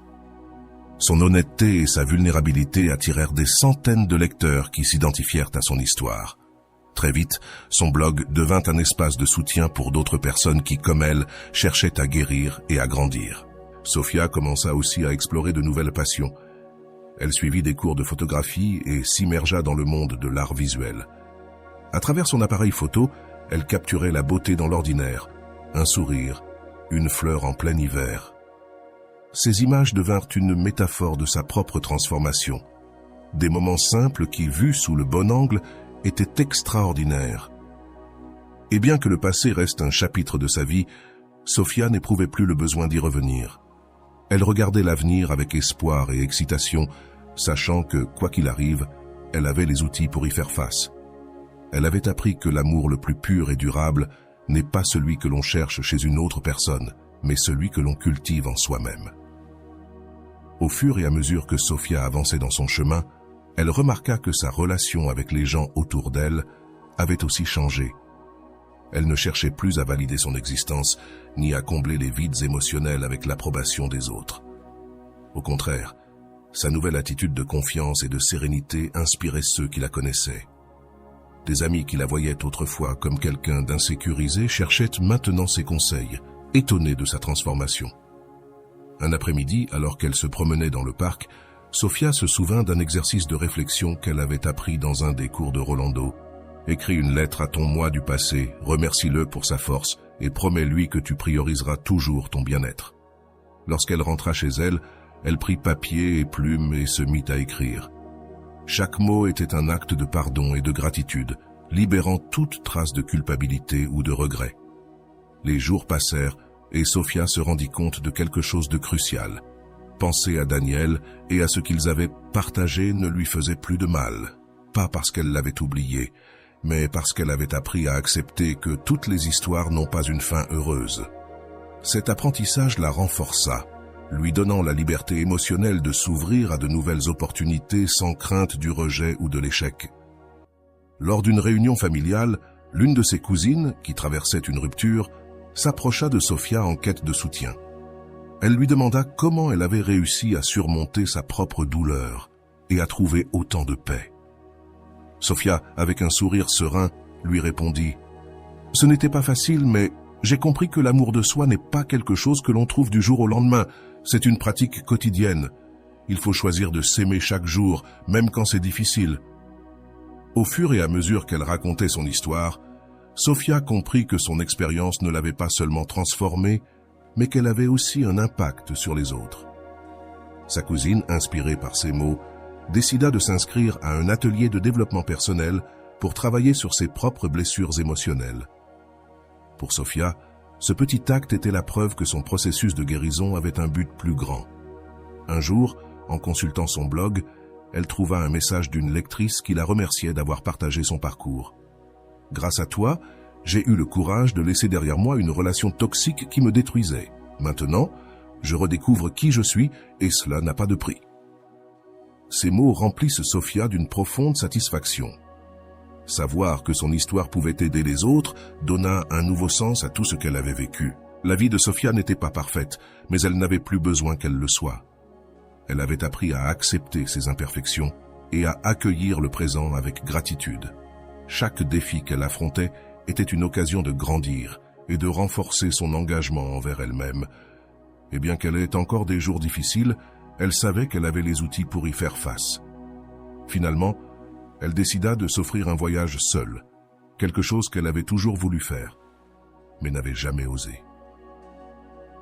Son honnêteté et sa vulnérabilité attirèrent des centaines de lecteurs qui s'identifièrent à son histoire. Très vite, son blog devint un espace de soutien pour d'autres personnes qui, comme elle, cherchaient à guérir et à grandir. Sophia commença aussi à explorer de nouvelles passions. Elle suivit des cours de photographie et s'immergea dans le monde de l'art visuel. À travers son appareil photo, elle capturait la beauté dans l'ordinaire, un sourire, une fleur en plein hiver. Ces images devinrent une métaphore de sa propre transformation. Des moments simples qui, vus sous le bon angle, étaient extraordinaires. Et bien que le passé reste un chapitre de sa vie, Sophia n'éprouvait plus le besoin d'y revenir. Elle regardait l'avenir avec espoir et excitation, sachant que, quoi qu'il arrive, elle avait les outils pour y faire face. Elle avait appris que l'amour le plus pur et durable n'est pas celui que l'on cherche chez une autre personne, mais celui que l'on cultive en soi-même. Au fur et à mesure que Sophia avançait dans son chemin, elle remarqua que sa relation avec les gens autour d'elle avait aussi changé. Elle ne cherchait plus à valider son existence, ni à combler les vides émotionnels avec l'approbation des autres. Au contraire, sa nouvelle attitude de confiance et de sérénité inspirait ceux qui la connaissaient. Des amis qui la voyaient autrefois comme quelqu'un d'insécurisé cherchaient maintenant ses conseils, étonnés de sa transformation. Un après-midi, alors qu'elle se promenait dans le parc, Sophia se souvint d'un exercice de réflexion qu'elle avait appris dans un des cours de Rolando. Écris une lettre à ton moi du passé, remercie-le pour sa force et promets-lui que tu prioriseras toujours ton bien-être. Lorsqu'elle rentra chez elle, elle prit papier et plume et se mit à écrire. Chaque mot était un acte de pardon et de gratitude, libérant toute trace de culpabilité ou de regret. Les jours passèrent et Sophia se rendit compte de quelque chose de crucial. Penser à Daniel et à ce qu'ils avaient partagé ne lui faisait plus de mal, pas parce qu'elle l'avait oublié, mais parce qu'elle avait appris à accepter que toutes les histoires n'ont pas une fin heureuse. Cet apprentissage la renforça, lui donnant la liberté émotionnelle de s'ouvrir à de nouvelles opportunités sans crainte du rejet ou de l'échec. Lors d'une réunion familiale, l'une de ses cousines, qui traversait une rupture, s'approcha de Sophia en quête de soutien. Elle lui demanda comment elle avait réussi à surmonter sa propre douleur et à trouver autant de paix. Sophia, avec un sourire serein, lui répondit « Ce n'était pas facile, mais j'ai compris que l'amour de soi n'est pas quelque chose que l'on trouve du jour au lendemain. C'est une pratique quotidienne. Il faut choisir de s'aimer chaque jour, même quand c'est difficile. » Au fur et à mesure qu'elle racontait son histoire, Sophia comprit que son expérience ne l'avait pas seulement transformée, mais qu'elle avait aussi un impact sur les autres. Sa cousine, inspirée par ces mots, décida de s'inscrire à un atelier de développement personnel pour travailler sur ses propres blessures émotionnelles. Pour Sophia, ce petit acte était la preuve que son processus de guérison avait un but plus grand. Un jour, en consultant son blog, elle trouva un message d'une lectrice qui la remerciait d'avoir partagé son parcours. « Grâce à toi, j'ai eu le courage de laisser derrière moi une relation toxique qui me détruisait. Maintenant, je redécouvre qui je suis et cela n'a pas de prix. » Ces mots remplissent Sophia d'une profonde satisfaction. Savoir que son histoire pouvait aider les autres donna un nouveau sens à tout ce qu'elle avait vécu. La vie de Sophia n'était pas parfaite, mais elle n'avait plus besoin qu'elle le soit. Elle avait appris à accepter ses imperfections et à accueillir le présent avec gratitude. Chaque défi qu'elle affrontait était une occasion de grandir et de renforcer son engagement envers elle-même. Et bien qu'elle ait encore des jours difficiles, elle savait qu'elle avait les outils pour y faire face. Finalement, elle décida de s'offrir un voyage seule, quelque chose qu'elle avait toujours voulu faire, mais n'avait jamais osé.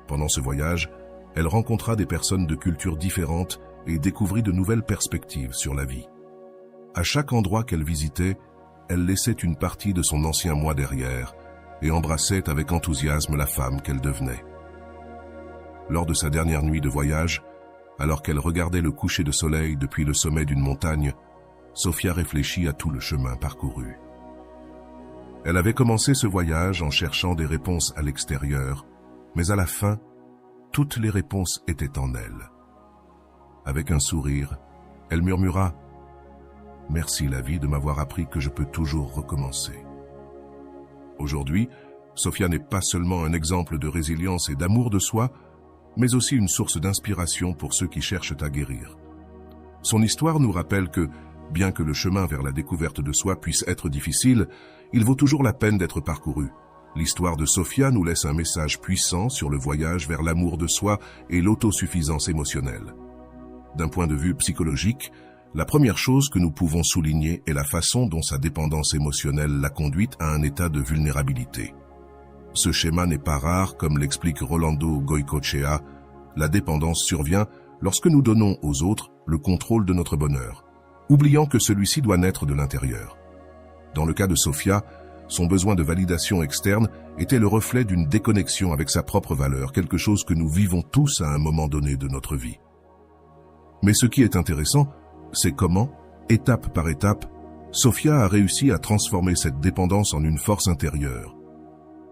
Pendant ce voyage, elle rencontra des personnes de cultures différentes et découvrit de nouvelles perspectives sur la vie. À chaque endroit qu'elle visitait, elle laissait une partie de son ancien moi derrière et embrassait avec enthousiasme la femme qu'elle devenait. Lors de sa dernière nuit de voyage, alors qu'elle regardait le coucher de soleil depuis le sommet d'une montagne, Sophia réfléchit à tout le chemin parcouru. Elle avait commencé ce voyage en cherchant des réponses à l'extérieur, mais à la fin, toutes les réponses étaient en elle. Avec un sourire, elle murmura « Merci la vie de m'avoir appris que je peux toujours recommencer. » Aujourd'hui, Sophia n'est pas seulement un exemple de résilience et d'amour de soi, mais aussi une source d'inspiration pour ceux qui cherchent à guérir. Son histoire nous rappelle que, bien que le chemin vers la découverte de soi puisse être difficile, il vaut toujours la peine d'être parcouru. L'histoire de Sophia nous laisse un message puissant sur le voyage vers l'amour de soi et l'autosuffisance émotionnelle. D'un point de vue psychologique, la première chose que nous pouvons souligner est la façon dont sa dépendance émotionnelle l'a conduite à un état de vulnérabilité. Ce schéma n'est pas rare, comme l'explique Rolando Goicoechea. La dépendance survient lorsque nous donnons aux autres le contrôle de notre bonheur, oubliant que celui-ci doit naître de l'intérieur. Dans le cas de Sophia, son besoin de validation externe était le reflet d'une déconnexion avec sa propre valeur, quelque chose que nous vivons tous à un moment donné de notre vie. Mais ce qui est intéressant, c'est comment, Étape par étape, Sophia a réussi à transformer cette dépendance en une force intérieure.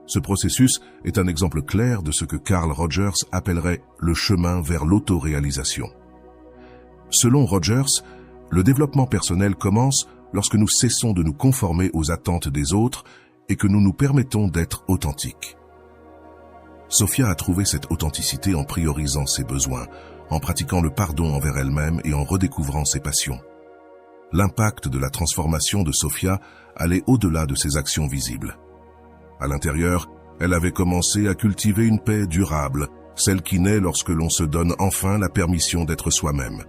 Ce processus est un exemple clair de ce que Carl Rogers appellerait le chemin vers l'autoréalisation. Selon Rogers, le développement personnel commence lorsque nous cessons de nous conformer aux attentes des autres et que nous nous permettons d'être authentiques. Sophia a trouvé cette authenticité en priorisant ses besoins, en pratiquant le pardon envers elle-même et en redécouvrant ses passions. L'impact de la transformation de Sophia allait au-delà de ses actions visibles. À l'intérieur, elle avait commencé à cultiver une paix durable, celle qui naît lorsque l'on se donne enfin la permission d'être soi-même.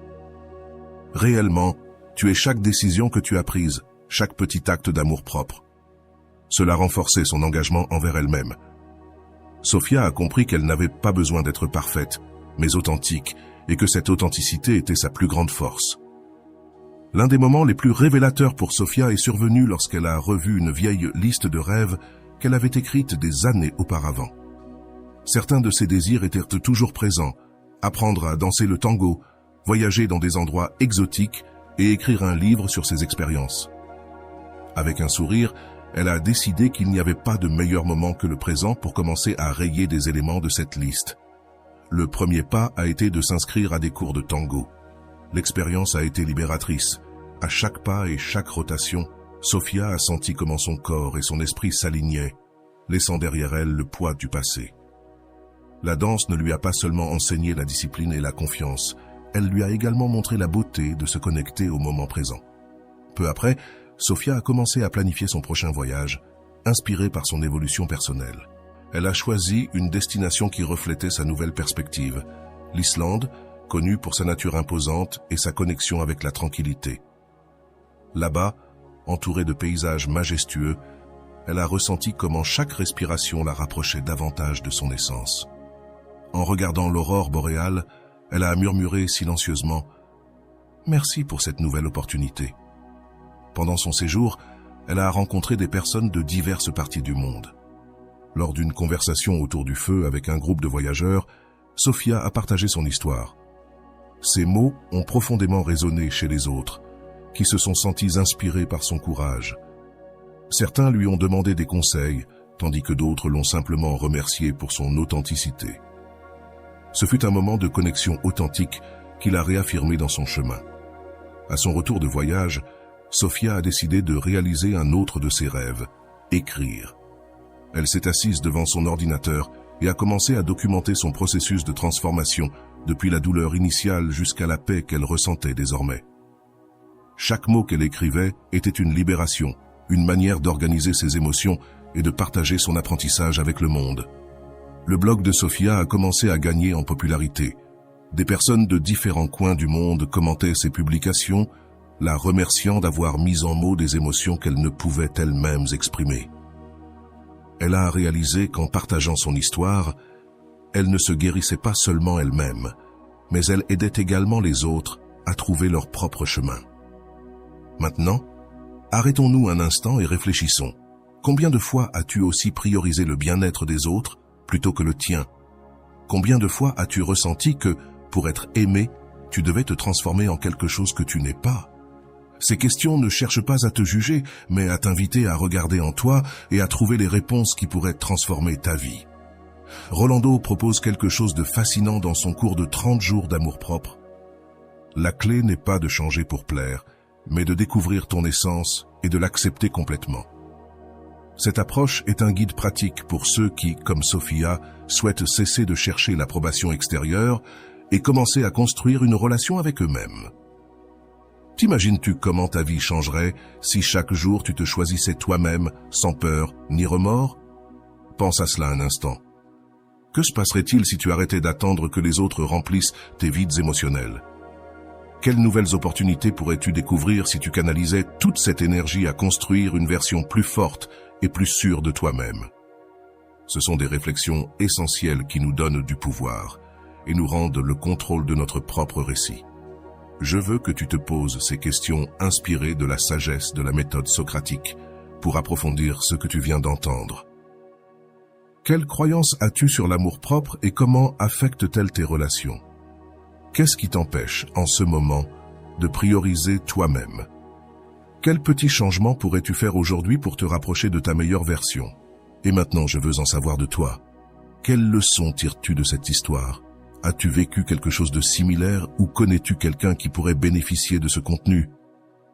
Réellement, tu es chaque décision que tu as prise, chaque petit acte d'amour-propre. Cela renforçait son engagement envers elle-même. Sophia a compris qu'elle n'avait pas besoin d'être parfaite, mais authentique, et que cette authenticité était sa plus grande force. L'un des moments les plus révélateurs pour Sophia est survenu lorsqu'elle a revu une vieille liste de rêves qu'elle avait écrite des années auparavant. Certains de ses désirs étaient toujours présents, apprendre à danser le tango, voyager dans des endroits exotiques et écrire un livre sur ses expériences. Avec un sourire, elle a décidé qu'il n'y avait pas de meilleur moment que le présent pour commencer à rayer des éléments de cette liste. Le premier pas a été de s'inscrire à des cours de tango. L'expérience a été libératrice. À chaque pas et chaque rotation, Sophia a senti comment son corps et son esprit s'alignaient, laissant derrière elle le poids du passé. La danse ne lui a pas seulement enseigné la discipline et la confiance, elle lui a également montré la beauté de se connecter au moment présent. Peu après, Sophia a commencé à planifier son prochain voyage, inspirée par son évolution personnelle. Elle a choisi une destination qui reflétait sa nouvelle perspective, l'Islande, connue pour sa nature imposante et sa connexion avec la tranquillité. Là-bas, entourée de paysages majestueux, elle a ressenti comment chaque respiration la rapprochait davantage de son essence. En regardant l'aurore boréale, elle a murmuré silencieusement « Merci pour cette nouvelle opportunité ». Pendant son séjour, elle a rencontré des personnes de diverses parties du monde. Lors d'une conversation autour du feu avec un groupe de voyageurs, Sophia a partagé son histoire. Ces mots ont profondément résonné chez les autres, qui se sont sentis inspirés par son courage. Certains lui ont demandé des conseils, tandis que d'autres l'ont simplement remercié pour son authenticité. Ce fut un moment de connexion authentique qu'il a réaffirmé dans son chemin. À son retour de voyage, Sophia a décidé de réaliser un autre de ses rêves, écrire. Elle s'est assise devant son ordinateur et a commencé à documenter son processus de transformation depuis la douleur initiale jusqu'à la paix qu'elle ressentait désormais. Chaque mot qu'elle écrivait était une libération, une manière d'organiser ses émotions et de partager son apprentissage avec le monde. Le blog de Sophia a commencé à gagner en popularité. Des personnes de différents coins du monde commentaient ses publications, la remerciant d'avoir mis en mots des émotions qu'elle ne pouvait elle-même exprimer. Elle a réalisé qu'en partageant son histoire, elle ne se guérissait pas seulement elle-même, mais elle aidait également les autres à trouver leur propre chemin. Maintenant, arrêtons-nous un instant et réfléchissons. Combien de fois as-tu aussi priorisé le bien-être des autres plutôt que le tien? Combien de fois as-tu ressenti que, pour être aimé, tu devais te transformer en quelque chose que tu n'es pas? Ces questions ne cherchent pas à te juger, mais à t'inviter à regarder en toi et à trouver les réponses qui pourraient transformer ta vie. Rolando propose quelque chose de fascinant dans son cours de 30 jours d'amour-propre. La clé n'est pas de changer pour plaire, mais de découvrir ton essence et de l'accepter complètement. Cette approche est un guide pratique pour ceux qui, comme Sophia, souhaitent cesser de chercher l'approbation extérieure et commencer à construire une relation avec eux-mêmes. T'imagines-tu comment ta vie changerait si chaque jour tu te choisissais toi-même, sans peur ni remords? Pense à cela un instant. Que se passerait-il si tu arrêtais d'attendre que les autres remplissent tes vides émotionnels? Quelles nouvelles opportunités pourrais-tu découvrir si tu canalisais toute cette énergie à construire une version plus forte et plus sûre de toi-même? Ce sont des réflexions essentielles qui nous donnent du pouvoir et nous rendent le contrôle de notre propre récit. Je veux que tu te poses ces questions inspirées de la sagesse de la méthode socratique pour approfondir ce que tu viens d'entendre. Quelle croyance as-tu sur l'amour-propre et comment affecte-t-elle tes relations? Qu'est-ce qui t'empêche, en ce moment, de prioriser toi-même? Quel petit changement pourrais-tu faire aujourd'hui pour te rapprocher de ta meilleure version? Et maintenant, je veux en savoir de toi. Quelle leçon tires-tu de cette histoire? As-tu vécu quelque chose de similaire ou connais-tu quelqu'un qui pourrait bénéficier de ce contenu?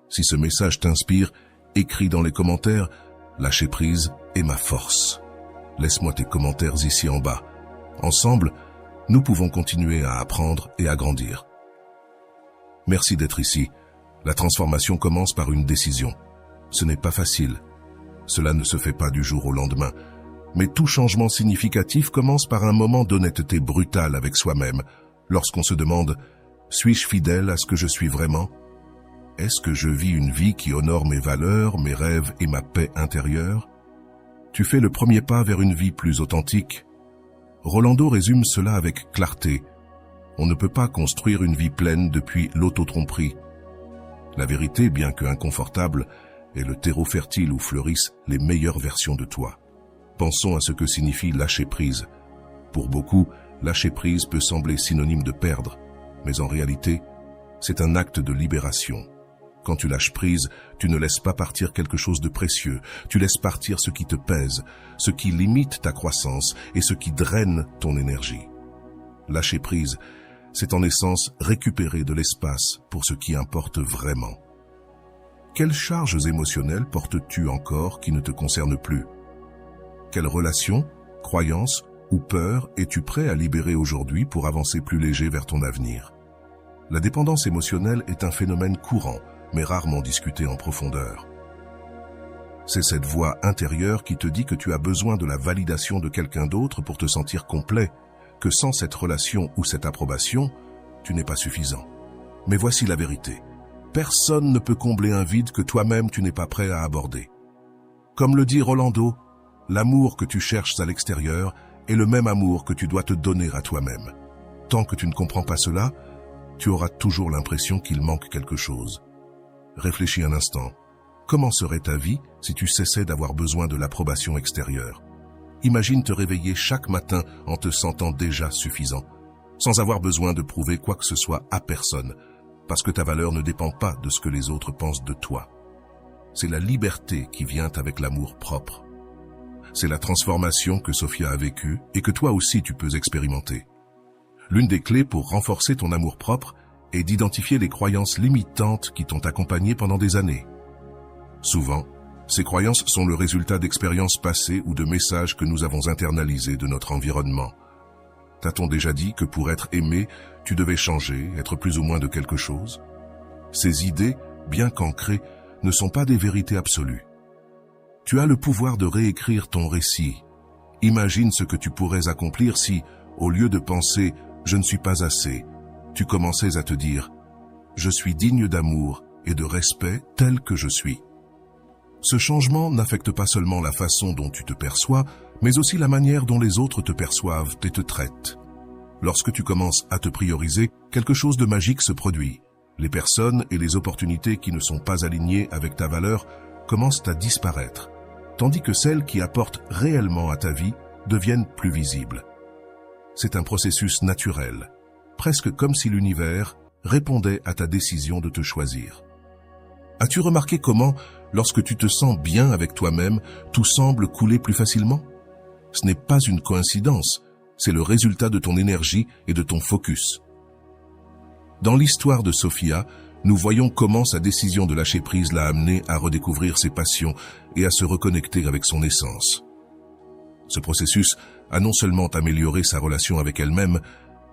Si ce message t'inspire, écris dans les commentaires « Lâcher prise est ma force ». Laisse-moi tes commentaires ici en bas. Ensemble, nous pouvons continuer à apprendre et à grandir. Merci d'être ici. La transformation commence par une décision. Ce n'est pas facile. Cela ne se fait pas du jour au lendemain. Mais tout changement significatif commence par un moment d'honnêteté brutale avec soi-même, lorsqu'on se demande « Suis-je fidèle à ce que je suis vraiment? Est-ce que je vis une vie qui honore mes valeurs, mes rêves et ma paix intérieure ?» Tu fais le premier pas vers une vie plus authentique. Rolando résume cela avec clarté. On ne peut pas construire une vie pleine depuis l'auto-tromperie. La vérité, bien que inconfortable, est le terreau fertile où fleurissent les meilleures versions de toi. Pensons à ce que signifie lâcher prise. Pour beaucoup, lâcher prise peut sembler synonyme de perdre, mais en réalité, c'est un acte de libération. Quand tu lâches prise, tu ne laisses pas partir quelque chose de précieux, tu laisses partir ce qui te pèse, ce qui limite ta croissance et ce qui draine ton énergie. Lâcher prise, c'est en essence récupérer de l'espace pour ce qui importe vraiment. Quelles charges émotionnelles portes-tu encore qui ne te concernent plus? Quelles relations, croyances ou peurs es-tu prêt à libérer aujourd'hui pour avancer plus léger vers ton avenir? La dépendance émotionnelle est un phénomène courant, mais rarement discuté en profondeur. C'est cette voix intérieure qui te dit que tu as besoin de la validation de quelqu'un d'autre pour te sentir complet, que sans cette relation ou cette approbation, tu n'es pas suffisant. Mais voici la vérité. Personne ne peut combler un vide que toi-même tu n'es pas prêt à aborder. Comme le dit Rolando, l'amour que tu cherches à l'extérieur est le même amour que tu dois te donner à toi-même. Tant que tu ne comprends pas cela, tu auras toujours l'impression qu'il manque quelque chose. Réfléchis un instant. Comment serait ta vie si tu cessais d'avoir besoin de l'approbation extérieure? Imagine te réveiller chaque matin en te sentant déjà suffisant, sans avoir besoin de prouver quoi que ce soit à personne, parce que ta valeur ne dépend pas de ce que les autres pensent de toi. C'est la liberté qui vient avec l'amour propre. C'est la transformation que Sophia a vécue et que toi aussi tu peux expérimenter. L'une des clés pour renforcer ton amour-propre est d'identifier les croyances limitantes qui t'ont accompagné pendant des années. Souvent, ces croyances sont le résultat d'expériences passées ou de messages que nous avons internalisés de notre environnement. T'a-t-on déjà dit que pour être aimé, tu devais changer, être plus ou moins de quelque chose? Ces idées, bien qu'ancrées, ne sont pas des vérités absolues. Tu as le pouvoir de réécrire ton récit. Imagine ce que tu pourrais accomplir si, au lieu de penser « je ne suis pas assez », tu commençais à te dire « je suis digne d'amour et de respect tel que je suis ». Ce changement n'affecte pas seulement la façon dont tu te perçois, mais aussi la manière dont les autres te perçoivent et te traitent. Lorsque tu commences à te prioriser, quelque chose de magique se produit. Les personnes et les opportunités qui ne sont pas alignées avec ta valeur commencent à disparaître, tandis que celles qui apportent réellement à ta vie deviennent plus visibles. C'est un processus naturel, presque comme si l'univers répondait à ta décision de te choisir. As-tu remarqué comment, lorsque tu te sens bien avec toi-même, tout semble couler plus facilement? Ce n'est pas une coïncidence, c'est le résultat de ton énergie et de ton focus. Dans l'histoire de Sophia, nous voyons comment sa décision de lâcher prise l'a amenée à redécouvrir ses passions et à se reconnecter avec son essence. Ce processus a non seulement amélioré sa relation avec elle-même,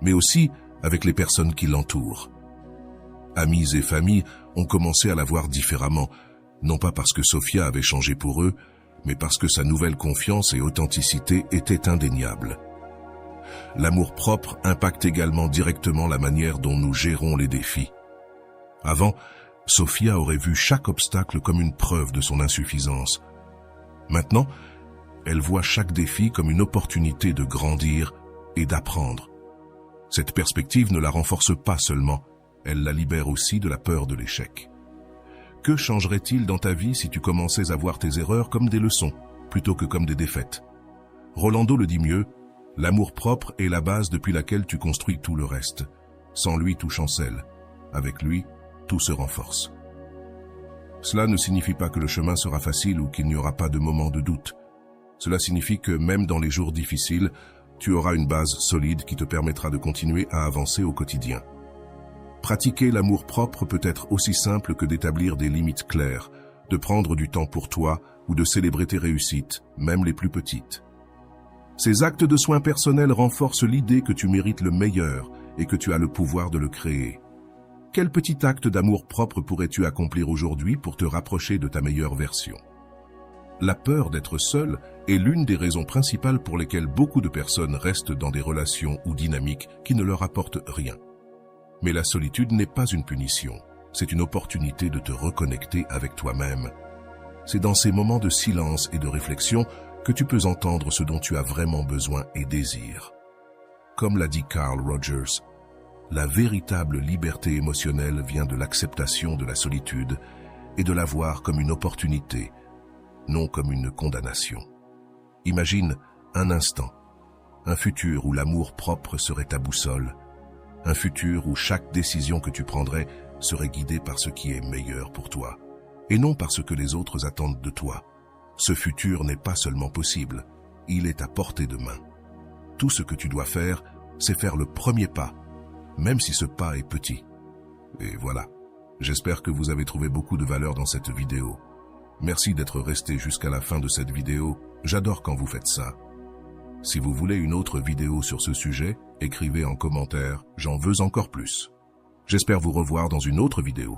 mais aussi avec les personnes qui l'entourent. Amis et familles ont commencé à la voir différemment, non pas parce que Sophia avait changé pour eux, mais parce que sa nouvelle confiance et authenticité étaient indéniables. L'amour-propre impacte également directement la manière dont nous gérons les défis. Avant, Sophia aurait vu chaque obstacle comme une preuve de son insuffisance. Maintenant, elle voit chaque défi comme une opportunité de grandir et d'apprendre. Cette perspective ne la renforce pas seulement, elle la libère aussi de la peur de l'échec. Que changerait-il dans ta vie si tu commençais à voir tes erreurs comme des leçons, plutôt que comme des défaites? Rolando le dit mieux, l'amour-propre est la base depuis laquelle tu construis tout le reste. Sans lui, tout chancelle. Avec lui, tout se renforce. Cela ne signifie pas que le chemin sera facile ou qu'il n'y aura pas de moments de doute. Cela signifie que même dans les jours difficiles, tu auras une base solide qui te permettra de continuer à avancer au quotidien. Pratiquer l'amour-propre peut être aussi simple que d'établir des limites claires, de prendre du temps pour toi ou de célébrer tes réussites, même les plus petites. Ces actes de soins personnels renforcent l'idée que tu mérites le meilleur et que tu as le pouvoir de le créer. Quel petit acte d'amour-propre pourrais-tu accomplir aujourd'hui pour te rapprocher de ta meilleure version? La peur d'être seul est l'une des raisons principales pour lesquelles beaucoup de personnes restent dans des relations ou dynamiques qui ne leur apportent rien. Mais la solitude n'est pas une punition, c'est une opportunité de te reconnecter avec toi-même. C'est dans ces moments de silence et de réflexion que tu peux entendre ce dont tu as vraiment besoin et désires. Comme l'a dit Carl Rogers, la véritable liberté émotionnelle vient de l'acceptation de la solitude et de la voir comme une opportunité, non comme une condamnation. Imagine un instant, un futur où l'amour propre serait ta boussole, un futur où chaque décision que tu prendrais serait guidée par ce qui est meilleur pour toi, et non par ce que les autres attendent de toi. Ce futur n'est pas seulement possible, il est à portée de main. Tout ce que tu dois faire, c'est faire le premier pas, même si ce pas est petit. Et voilà, j'espère que vous avez trouvé beaucoup de valeur dans cette vidéo. Merci d'être resté jusqu'à la fin de cette vidéo, j'adore quand vous faites ça. Si vous voulez une autre vidéo sur ce sujet, écrivez en commentaire « J'en veux encore plus ». J'espère vous revoir dans une autre vidéo.